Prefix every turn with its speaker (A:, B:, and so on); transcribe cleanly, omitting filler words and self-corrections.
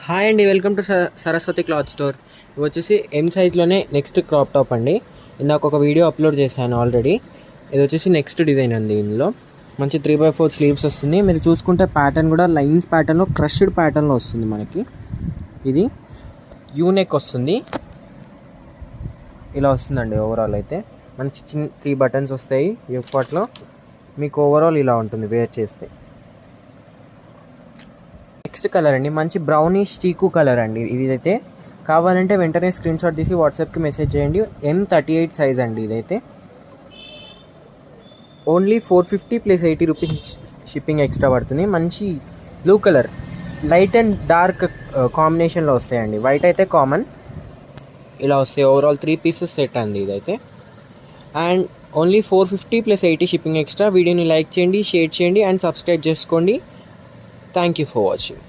A: Hi అండి, welcome to Saraswati cloth store. ఇవి వచ్చేసి ఎం సైజ్లోనే నెక్స్ట్ క్రాప్ టాప్ అండి. ఇందాక ఒక వీడియో అప్లోడ్ చేశాను ఆల్రెడీ. ఇది వచ్చేసి నెక్స్ట్ డిజైన్ అండి. ఇందులో మంచి 3/4 స్లీవ్స్ వస్తుంది. మీరు చూసుకుంటే ప్యాటర్న్ కూడా లైన్స్ ప్యాటర్న్లో, క్రష్డ్ ప్యాటర్న్లో వస్తుంది మనకి. ఇది యూనెక్ వస్తుంది, ఇలా వస్తుందండి. ఓవరాల్ అయితే మంచి చిన్న 3 బటన్స్ వస్తాయి. ఇప్పట్లో మీకు ఓవరాల్ ఇలా ఉంటుంది వేర్ చేస్తే. నెక్స్ట్ కలర్ అండి, మంచి బ్రౌనిష్ చీకు కలర్ అండి. ఇదైతే కావాలంటే వెంటనే స్క్రీన్ షాట్ తీసి వాట్సాప్కి మెసేజ్ చేయండి. M38 సైజ్ అండి. ఇదైతే ఓన్లీ 450 + 80 రూపీస్ షిప్పింగ్ ఎక్స్ట్రా పడుతుంది. మంచి blue colour, light and dark కాంబినేషన్లో వస్తాయండి. వైట్ అయితే కామన్, ఇలా వస్తాయి. ఓవరాల్ 3 పీసెస్ సెట్ అండి ఇదైతే. And only 450 + 80 shipping extra. వీడియోని లైక్ చేయండి, షేర్ చేయండి అండ్ సబ్స్క్రైబ్ చేసుకోండి. Thank you for watching.